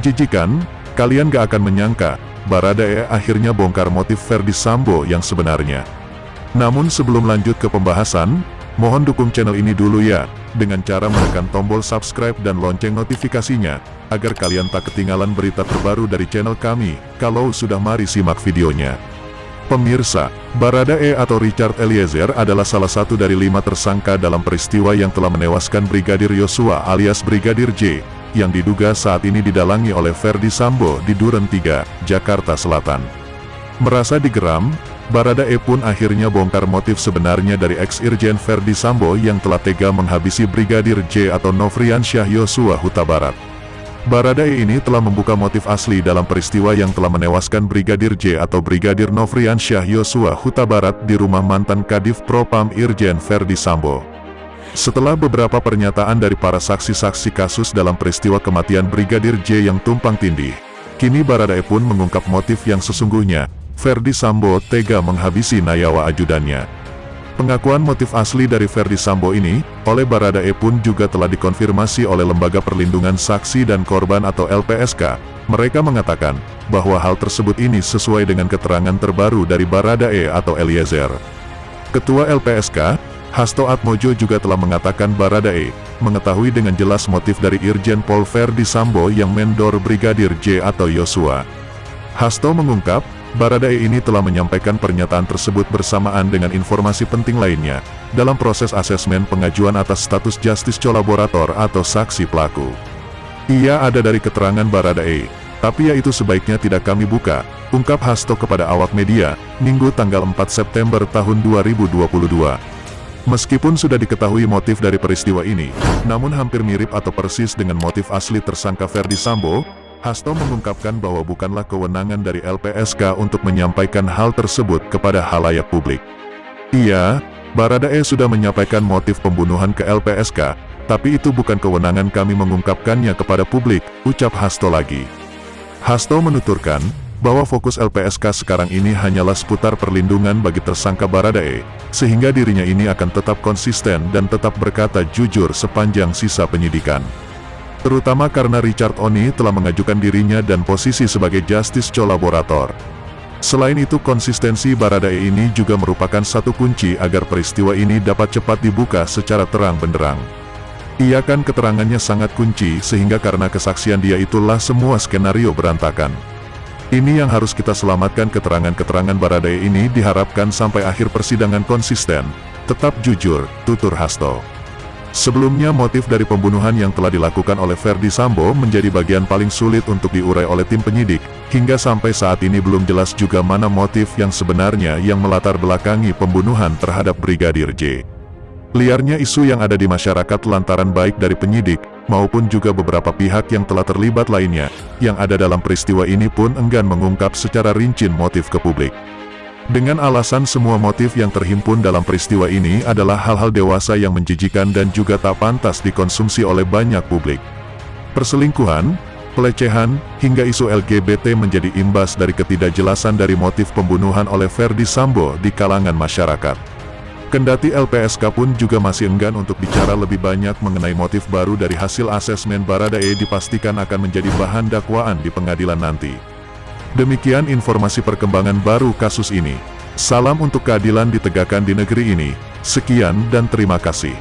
Menjijikan, kalian gak akan menyangka, Baradae akhirnya bongkar motif Ferdy Sambo yang sebenarnya. Namun sebelum lanjut ke pembahasan, mohon dukung channel ini dulu ya, dengan cara menekan tombol subscribe dan lonceng notifikasinya, agar kalian tak ketinggalan berita terbaru dari channel kami. Kalau sudah, mari simak videonya. Pemirsa, Baradae atau Richard Eliezer adalah salah satu dari 5 tersangka dalam peristiwa yang telah menewaskan Brigadir Yosua alias Brigadir J, yang diduga saat ini didalangi oleh Ferdy Sambo di Duren 3, Jakarta Selatan. Merasa digeram, Baradae pun akhirnya bongkar motif sebenarnya dari ex-Irjen Ferdy Sambo yang telah tega menghabisi Brigadir J atau Nofriansyah Yosua Huta Barat. Baradae ini telah membuka motif asli dalam peristiwa yang telah menewaskan Brigadir J atau Brigadir Nofriansyah Yosua Huta Barat di rumah mantan Kadif Propam Irjen Ferdy Sambo. Setelah beberapa pernyataan dari para saksi-saksi kasus dalam peristiwa kematian Brigadir J yang tumpang tindih, kini Baradae pun mengungkap motif yang sesungguhnya, Ferdy Sambo tega menghabisi nyawa ajudannya. Pengakuan motif asli dari Ferdy Sambo ini, oleh Baradae pun juga telah dikonfirmasi oleh Lembaga Perlindungan Saksi dan Korban atau LPSK. Mereka mengatakan, bahwa hal tersebut ini sesuai dengan keterangan terbaru dari Baradae atau Eliezer. Ketua LPSK, Hasto Atmojo juga telah mengatakan Baradae mengetahui dengan jelas motif dari Irjen Pol Ferdy Sambo yang mendor Brigadir J atau Yosua. Hasto mengungkap, Baradae ini telah menyampaikan pernyataan tersebut bersamaan dengan informasi penting lainnya, dalam proses asesmen pengajuan atas status justice collaborator atau saksi pelaku. Ia ada dari keterangan Baradae, tapi ya itu sebaiknya tidak kami buka, ungkap Hasto kepada awak media, Minggu tanggal 4 September tahun 2022. Meskipun sudah diketahui motif dari peristiwa ini, namun hampir mirip atau persis dengan motif asli tersangka Ferdy Sambo, Hasto mengungkapkan bahwa bukanlah kewenangan dari LPSK untuk menyampaikan hal tersebut kepada halayak publik. Iya, Baradae sudah menyampaikan motif pembunuhan ke LPSK, tapi itu bukan kewenangan kami mengungkapkannya kepada publik, ucap Hasto lagi. Hasto menuturkan, bahwa fokus LPSK sekarang ini hanyalah seputar perlindungan bagi tersangka Baradae, sehingga dirinya ini akan tetap konsisten dan tetap berkata jujur sepanjang sisa penyidikan. Terutama karena Richard Oni telah mengajukan dirinya dan posisi sebagai justice collaborator. Selain itu, konsistensi Baradae ini juga merupakan satu kunci agar peristiwa ini dapat cepat dibuka secara terang benderang. Ia kan keterangannya sangat kunci sehingga karena kesaksian dia itulah semua skenario berantakan. Ini yang harus kita selamatkan. Keterangan-keterangan Baradae ini diharapkan sampai akhir persidangan konsisten, tetap jujur, tutur Hasto. Sebelumnya motif dari pembunuhan yang telah dilakukan oleh Ferdy Sambo menjadi bagian paling sulit untuk diurai oleh tim penyidik, hingga sampai saat ini belum jelas juga mana motif yang sebenarnya yang melatar belakangi pembunuhan terhadap Brigadir J. Liarnya isu yang ada di masyarakat lantaran baik dari penyidik, maupun juga beberapa pihak yang telah terlibat lainnya, yang ada dalam peristiwa ini pun enggan mengungkap secara rinci motif ke publik. Dengan alasan semua motif yang terhimpun dalam peristiwa ini adalah hal-hal dewasa yang menjijikan dan juga tak pantas dikonsumsi oleh banyak publik. Perselingkuhan, pelecehan, hingga isu LGBT menjadi imbas dari ketidakjelasan dari motif pembunuhan oleh Ferdy Sambo di kalangan masyarakat. Kendati LPSK pun juga masih enggan untuk bicara lebih banyak mengenai motif baru dari hasil asesmen Baradae dipastikan akan menjadi bahan dakwaan di pengadilan nanti. Demikian informasi perkembangan baru kasus ini. Salam untuk keadilan ditegakkan di negeri ini. Sekian dan terima kasih.